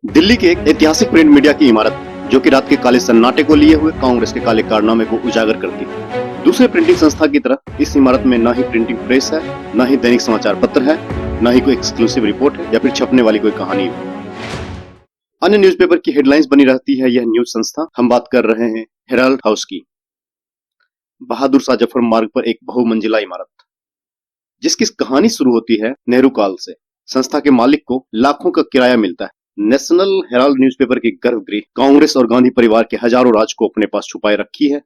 दिल्ली के एक ऐतिहासिक प्रिंट मीडिया की इमारत जो कि रात के काले सन्नाटे को लिए हुए कांग्रेस के काले कारनामे को उजागर करती है। दूसरे प्रिंटिंग संस्था की तरह इस इमारत में न ही प्रिंटिंग प्रेस है, न ही दैनिक समाचार पत्र है, न ही कोई एक्सक्लूसिव रिपोर्ट है या फिर छपने वाली कोई कहानी है। अन्य न्यूज़पेपर की हेडलाइंस बनी रहती है यह न्यूज संस्था। हम बात कर रहे हैं हेराल्ड हाउस की। बहादुर शाह जफर मार्ग पर एक बहुमंजिला इमारत जिसकी कहानी शुरू होती है नेहरू काल से। संस्था के मालिक को लाखों का किराया मिलता है। नेशनल हेराल्ड न्यूज़पेपर की गर्भगृह कांग्रेस और गांधी परिवार के हजारों राज को अपने पास छुपाए रखी है।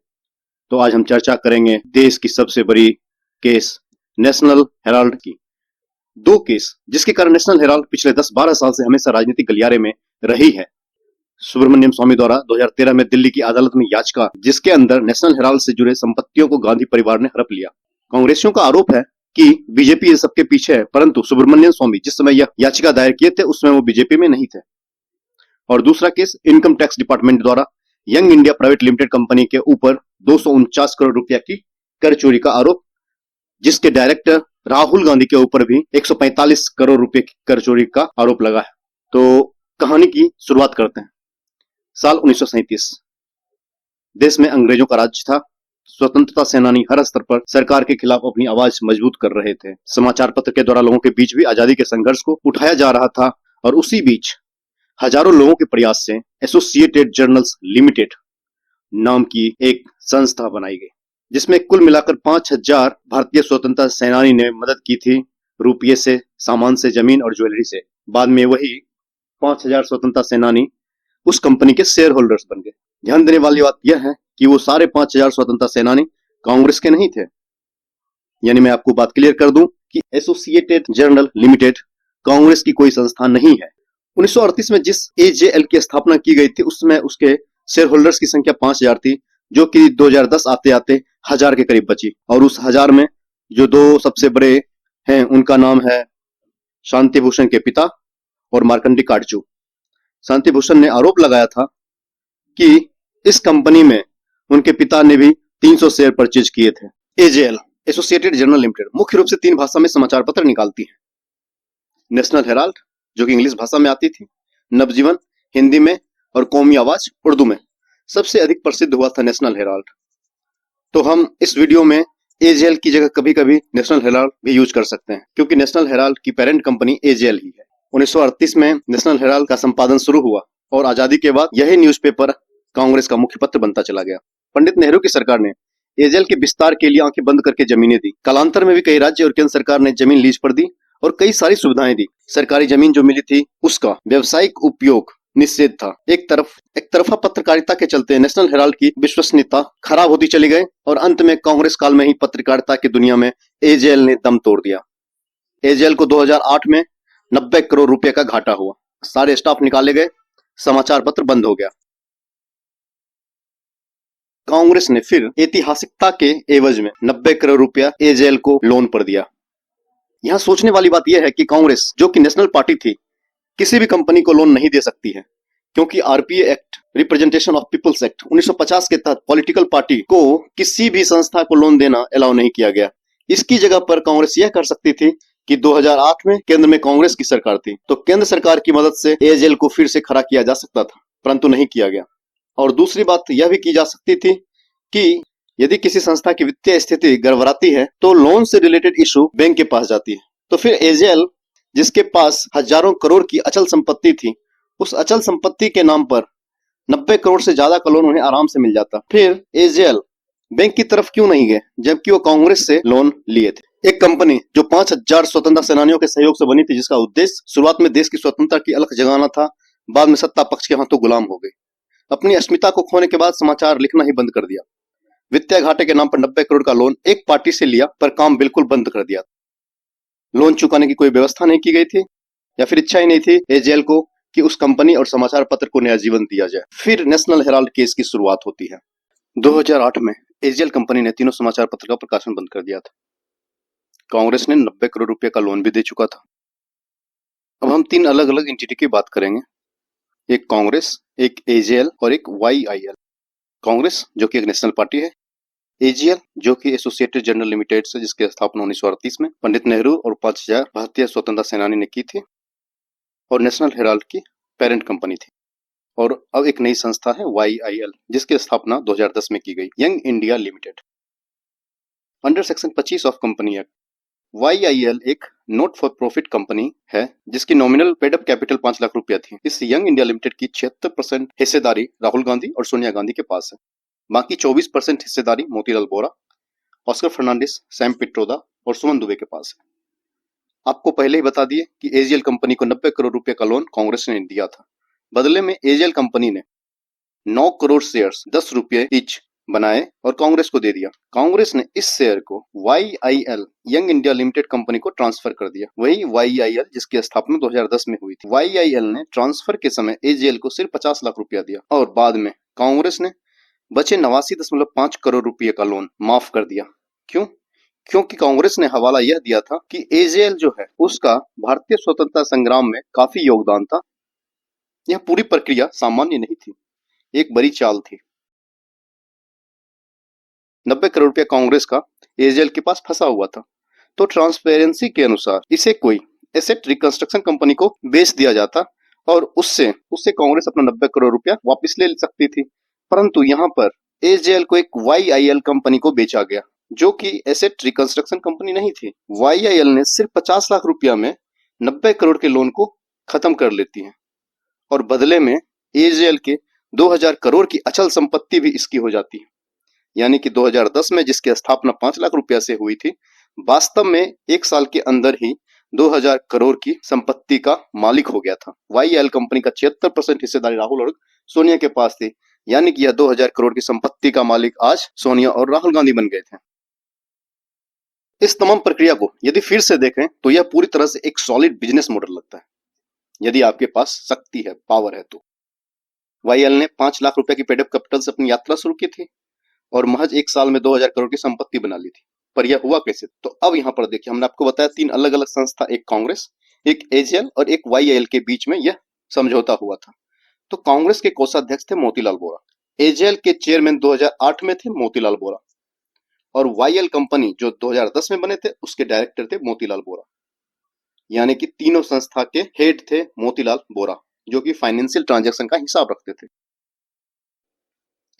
तो आज हम चर्चा करेंगे देश की सबसे बड़ी केस नेशनल हेराल्ड की। दो केस जिसके कारण नेशनल हेराल्ड पिछले 10-12 साल से हमेशा राजनीतिक गलियारे में रही है। सुब्रमण्यम स्वामी द्वारा 2013 में दिल्ली की अदालत में याचिका जिसके अंदर नेशनल हेराल्ड से जुड़े संपत्तियों को गांधी परिवार ने हड़प लिया। कांग्रेसियों का आरोप है कि बीजेपी ये सबके पीछे है, परंतु सुब्रमण्यम स्वामी जिस समय यह याचिका दायर किए थे उस समय वो बीजेपी में नहीं थे। और दूसरा केस इनकम टैक्स डिपार्टमेंट द्वारा young India private limited company के ऊपर 249 करोड़ रुपया की कर चोरी का आरोप, जिसके डायरेक्टर राहुल गांधी के ऊपर भी 145 करोड़ रुपए की कर चोरी का आरोप लगा है। तो कहानी की शुरुआत करते हैं। साल 1937 देश में अंग्रेजों का राज था। स्वतंत्रता सेनानी हर स्तर पर सरकार के खिलाफ अपनी आवाज मजबूत कर रहे थे। समाचार पत्र के द्वारा लोगों के बीच भी आजादी के संघर्ष को उठाया जा रहा था और उसी बीच हजारों लोगों के प्रयास से एसोसिएटेड जर्नल्स लिमिटेड नाम की एक संस्था बनाई गई जिसमें कुल मिलाकर 5000 भारतीय स्वतंत्रता सेनानी ने मदद की थी, रुपये से, सामान से, जमीन और ज्वेलरी से। बाद में वही 5000 स्वतंत्रता सेनानी उस कंपनी के शेयर होल्डर्स बन गए। ध्यान देने वाली बात यह है कि वो सारे 5000 स्वतंत्रता सेनानी कांग्रेस के नहीं थे। यानी मैं आपको बात क्लियर कर दूं कि एसोसिएटेड जर्नल लिमिटेड कांग्रेस की कोई संस्था नहीं है। 1938 में जिस एजेएल की स्थापना की गई थी उसमें उसके शेयर होल्डर्स की संख्या 5000 थी, जो कि 2010 आते आते 1000 के करीब बची। और उस 1000 में जो दो सबसे बड़े हैं उनका नाम है शांति भूषण के पिता और मार्कंडी काटजू। शांति भूषण ने आरोप लगाया था कि इस कंपनी में उनके पिता ने भी 300 शेयर परचेज किए थे। एजेएल एसोसिएटेड जर्नल लिमिटेड मुख्य रूप से 3 भाषा में समाचार पत्र निकालती है। नेशनल हेराल्ड जो कि इंग्लिश भाषा में आती थी, नवजीवन हिंदी में और कौमी आवाज उर्दू में। सबसे अधिक प्रसिद्ध हुआ था नेशनल हेराल्ड। तो हम इस वीडियो में एजेएल की जगह कभी कभी नेशनल हेराल्ड भी यूज कर सकते हैं क्योंकि नेशनल हेराल्ड की पेरेंट कंपनी एजेएल ही है। 1938 में नेशनल हेराल्ड का संपादन शुरू हुआ और आजादी के बाद यही न्यूज़पेपर कांग्रेस का मुख्य पत्र बनता चला गया। पंडित नेहरू की सरकार ने एजेएल के विस्तार के लिए आंखें बंद करके जमीनें दी। कालांतर में भी कई राज्य और केंद्र सरकार ने जमीन लीज पर दी और कई सारी सुविधाएं दी। सरकारी जमीन जो मिली थी उसका व्यावसायिक उपयोग निषेध था। एक तरफा पत्रकारिता के चलते नेशनल हेराल्ड की विश्वसनीयता खराब होती चली गई और अंत में कांग्रेस काल में ही पत्रकारिता की दुनिया में एजेएल ने दम तोड़ दिया। एजेएल को 2008 में 90 करोड़ रुपए का घाटा हुआ। सारे स्टाफ निकाले गए, समाचार पत्र बंद हो गया। कांग्रेस ने फिर ऐतिहासिकता के एवज में 90 करोड़ रुपया एजेएल को लोन पर दिया। यहां सोचने वाली बात यह है कि कांग्रेस जो कि नेशनल पार्टी थी किसी भी कंपनी को लोन नहीं दे सकती है क्योंकि RPA act, representation of peoples act 1950 के तहत पॉलिटिकल पार्टी को किसी भी संस्था को लोन देना अलाउ नहीं किया गया। इसकी जगह पर कांग्रेस यह कर सकती थी कि 2008 में केंद्र में कांग्रेस की सरकार थी तो केंद्र सरकार की मदद से एजेएल को फिर से खड़ा किया जा सकता था, परंतु नहीं किया गया। और दूसरी बात यह भी की जा सकती थी कि यदि किसी संस्था की वित्तीय स्थिति गड़बड़ाती है तो लोन से रिलेटेड इशू बैंक के पास जाती है। तो फिर एजेएल जिसके पास हजारों करोड़ की अचल संपत्ति थी, उस अचल संपत्ति के नाम पर 90 करोड़ से ज्यादा का लोन उन्हें आराम से मिल जाता। फिर एजेएल बैंक की तरफ क्यों नहीं गए जबकि वो कांग्रेस से लोन लिए थे। एक कंपनी जो 5000 स्वतंत्रता सेनानियों के सहयोग से बनी थी, जिसका उद्देश्य शुरुआत में देश की स्वतंत्रता की अलख जगाना था, बाद में सत्ता पक्ष के हाथों गुलाम हो गई। अपनी अस्मिता को खोने के बाद समाचार लिखना ही बंद कर दिया। वित्तीय घाटे के नाम पर 90 करोड़ का लोन एक पार्टी से लिया पर काम बिल्कुल बंद कर दिया। लोन चुकाने की कोई व्यवस्था नहीं की गई थी या फिर इच्छा ही नहीं थी एजेएल को कि उस कंपनी और समाचार पत्र को नया जीवन दिया जाए। फिर नेशनल हेराल्ड केस की शुरुआत होती है। 2008 में एजेएल कंपनी ने तीनों समाचार पत्र का प्रकाशन बंद कर दिया था। कांग्रेस ने 90 करोड़ रुपए का लोन भी दे चुका था। अब हम 3 अलग अलग एंटिटी की बात करेंगे, एक कांग्रेस, एक एजेएल और एक वाईआईएल। कांग्रेस जो कि एक नेशनल पार्टी है, एजीएल जो कि एसोसिएटेड जर्नल लिमिटेड से जिसकी स्थापना 1938 में पंडित नेहरू और 5000 भारतीय स्वतंत्रता सेनानी ने की थी, और नेशनल हेराल्ड की पेरेंट कंपनी थी। और अब एक नई संस्था है YIL, जिसकी स्थापना 2010 में की गई, young India limited. Under section 25 of company act, YIL एक नॉट फॉर प्रॉफिट कंपनी है जिसकी nominal paid up capital 5 lakh रुपया थी। इस यंग इंडिया लिमिटेड की 76% हिस्सेदारी राहुल गांधी और सोनिया गांधी के पास है। बाकी 24% हिस्सेदारी मोतीलाल वोरा, ऑस्कर फर्नांडिस, सैम पिट्रोदा और सुमन दुबे के पास है। आपको पहले ही बता दिए कि AGL कंपनी को 90 करोड़ रुपए का लोन कांग्रेस ने दिया था। बदले में AGL कंपनी ने 9 करोड़ शेयर्स 10 रुपये ईच बनाए और कांग्रेस को दे दिया। कांग्रेस ने इस शेयर को YIL young India limited company को ट्रांसफर कर दिया। वही YIL जिसकी स्थापना 2010 में हुई थी। YIL ने ट्रांसफर के समय AGL को सिर्फ 50 लाख रुपया दिया और बाद में कांग्रेस ने बचे 89.5 करोड़ रुपए का लोन माफ कर दिया। क्यों? क्योंकि कांग्रेस ने हवाला यह दिया था कि AGL जो है उसका भारतीय स्वतंत्रता संग्राम में काफी योगदान था। यह पूरी प्रक्रिया सामान्य नहीं थी, एक बड़ी चाल थी। 90 करोड़ रुपया कांग्रेस का AGL के पास फंसा हुआ था, तो ट्रांसपेरेंसी के अनुसार इसे कोई एसेट रिकंस्ट्रक्शन कंपनी को बेच दिया जाता और उससे कांग्रेस अपना 90 करोड़ रुपया वापस ले सकती थी। परंतु यहाँ पर AGL को एक YIL कंपनी को बेचा गया जो कि एसेट रिकंस्ट्रक्शन कंपनी नहीं थी। YIL ने सिर्फ 50 लाख रुपया में 90 करोड़ के लोन को खत्म कर लेती है और बदले में AGL के 2000 करोड़ की अचल संपत्ति भी इसकी हो जाती है। यानी कि 2010 में जिसकी स्थापना 5 लाख रुपया से हुई थी, वास्तव में एक साल के अंदर ही 2000 करोड़ की संपत्ति का मालिक हो गया था। YIL कंपनी का 76% हिस्सेदारी राहुल और सोनिया के पास थी। यानी कि यह 2000 करोड़ की संपत्ति का मालिक आज सोनिया और राहुल गांधी बन गए थे। इस तमाम प्रक्रिया को यदि फिर से देखें तो यह पूरी तरह से एक सॉलिड बिजनेस मॉडल लगता है, यदि आपके पास शक्ति है, पावर है तो। YIL ने 5 लाख रुपए की पेडअप कैपिटल से अपनी यात्रा शुरू की थी और महज एक साल में 2000 करोड़ की संपत्ति बना ली थी। पर यह हुआ कैसे? तो अब यहाँ पर देखिए, हमने आपको बताया 3 अलग अलग संस्था, एक कांग्रेस, एक AGL और एक YIL के बीच में यह समझौता हुआ था। तो कांग्रेस के कोषाध्यक्ष थे मोतीलाल वोरा, AGL के चेयरमैन 2008 में थे मोतीलाल वोरा और YIL कंपनी जो 2010 में बने थे उसके डायरेक्टर थे मोतीलाल वोरा। यानी कि तीनों संस्था के हेड थे मोतीलाल वोरा, जो कि फाइनेंशियल ट्रांजैक्शन का हिसाब रखते थे।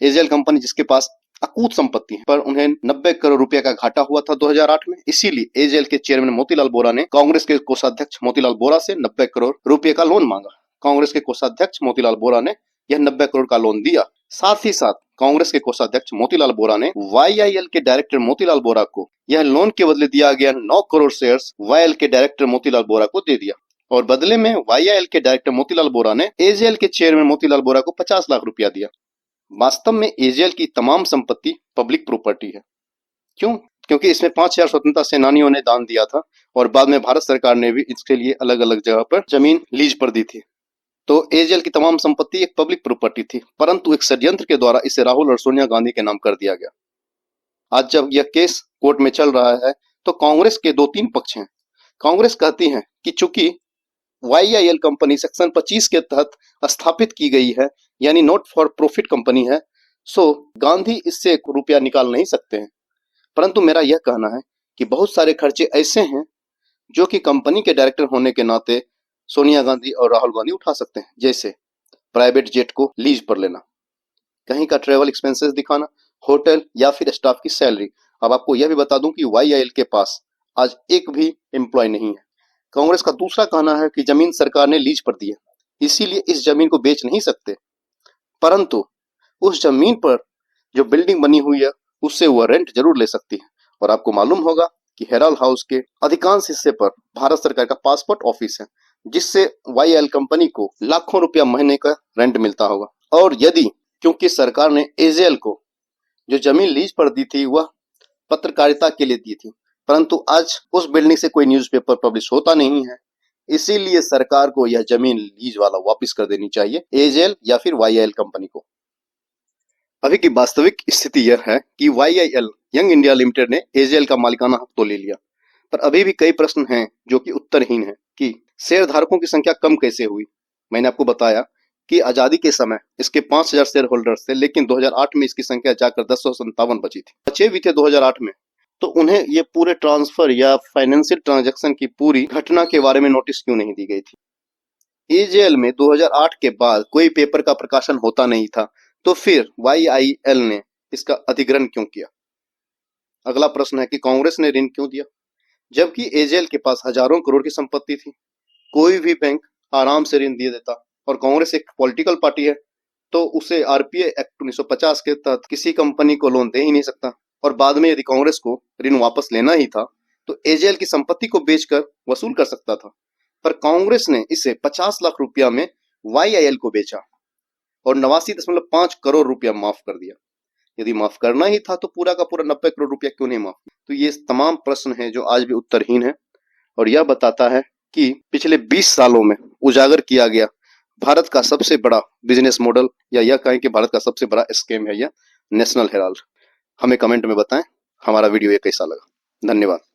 AGL कंपनी जिसके पास अकूत संपत्ति है, पर उन्हें 90 करोड़ रुपए का घाटा हुआ था 2008 में, इसीलिए AGL के चेयरमैन मोतीलाल वोरा ने कांग्रेस के कोषाध्यक्ष मोतीलाल वोरा से 90 करोड़ रुपए का लोन मांगा। कांग्रेस के कोषाध्यक्ष मोतीलाल वोरा ने यह 90 करोड़ का लोन दिया। साथ ही साथ कांग्रेस के कोषाध्यक्ष मोतीलाल वोरा ने YIL के डायरेक्टर मोतीलाल वोरा को यह लोन के बदले दिया गया 9 करोड़ शेयर्स YIL के डायरेक्टर मोतीलाल वोरा को दे दिया और बदले में YIL के डायरेक्टर मोतीलाल वोरा ने AGL के चेयरमैन मोतीलाल वोरा को 50 लाख रुपया दिया। वास्तव में AGL की तमाम संपत्ति पब्लिक प्रॉपर्टी है। क्यों? क्योंकि इसमें 5000 स्वतंत्रता सेनानियों ने दान दिया था और बाद में भारत सरकार ने भी इसके लिए अलग अलग जगह पर जमीन लीज पर दी थी। तो AGL की तमाम संपत्ति एक पब्लिक प्रॉपर्टी थी, परंतु एक षड्यंत्र के द्वारा इसे राहुल और सोनिया गांधी के नाम कर दिया गया। आज जब यह केस कोर्ट में चल रहा है तो कांग्रेस के 2-3 पक्ष हैं। कांग्रेस कहती है कि चूंकि YIL कंपनी सेक्शन 25 के तहत स्थापित की गई है, यानी नॉट फॉर प्रॉफिट कंपनी है, सो गांधी इससे रुपया निकाल नहीं सकते हैं। परंतु मेरा यह कहना है कि बहुत सारे खर्चे ऐसे हैं जो कि कंपनी के डायरेक्टर होने के नाते सोनिया गांधी और राहुल गांधी उठा सकते हैं, जैसे प्राइवेट जेट को लीज पर लेना, कहीं का ट्रेवल एक्सपेंसेस दिखाना, होटल या फिर स्टाफ की सैलरी। अब आपको यह भी बता दूं कि YIL के पास आज एक भी एम्प्लॉय नहीं है। कांग्रेस का दूसरा कहना है कि जमीन सरकार ने लीज पर दी है, इसीलिए इस जमीन को बेच नहीं सकते, परंतु उस जमीन पर जो बिल्डिंग बनी हुई है उससे वह रेंट जरूर ले सकती है। और आपको मालूम होगा कि हेराल्ड हाउस के अधिकांश हिस्से पर भारत सरकार का पासपोर्ट ऑफिस है, जिससे YIL कंपनी को लाखों रुपया महीने का रेंट मिलता होगा। और यदि क्योंकि सरकार ने AGL को जो जमीन लीज पर दी थी वह पत्रकारिता के लिए दी थी, परंतु आज उस बिल्डिंग से कोई न्यूज़पेपर पब्लिश होता नहीं है, इसीलिए सरकार को यह जमीन लीज वाला वापस कर देनी चाहिए AGL या फिर YIL कंपनी को। अभी की वास्तविक स्थिति यह है कि YIL यंग इंडिया लिमिटेड ने AGL का मालिकाना हक तो ले लिया, पर अभी भी कई प्रश्न हैं जो कि उत्तरहीन है कि शेयर धारकों की संख्या कम कैसे हुई। मैंने आपको बताया कि आजादी के समय इसके 5000 शेयर होल्डर्स थे, लेकिन 2008 में इसकी संख्या जाकर 1057 बची थी। बचे भी थे 2008 में, तो उन्हें ये पूरे ट्रांसफर या फाइनेंशियल ट्रांजैक्शन की पूरी घटना के बारे में नोटिस क्यों नहीं दी गई थी? एजेएल में 2008 के बाद कोई पेपर का प्रकाशन होता नहीं था, तो फिर वाईआईएल ने इसका अधिग्रहण क्यों किया? अगला प्रश्न है कि कांग्रेस ने ऋण क्यों दिया? जबकि एजेएल के पास हजारों करोड़ की संपत्ति थी, कोई भी बैंक आराम से ऋण दे देता, और कांग्रेस एक पॉलिटिकल पार्टी है तो उसे आरपीए एक्ट 1950 के तहत किसी कंपनी को लोन दे ही नहीं सकता। और बाद में यदि कांग्रेस को ऋण वापस लेना ही था तो एजेएल की संपत्ति को बेचकर वसूल कर सकता था, पर कांग्रेस ने इसे 50 लाख रुपया में वाईआईएल को बेचा और 89.5 करोड़ रुपया माफ कर दिया। यदि माफ करना ही था तो पूरा का पूरा 90 करोड़ रुपया क्यों नहीं माफ? तो ये तमाम प्रश्न हैं जो आज भी उत्तरहीन है, और यह बताता है कि पिछले 20 सालों में उजागर किया गया भारत का सबसे बड़ा बिजनेस मॉडल, या यह कहें कि भारत का सबसे बड़ा स्कैम है यह नेशनल हेराल्ड। हमें कमेंट में बताएं हमारा वीडियो ये कैसा लगा। धन्यवाद।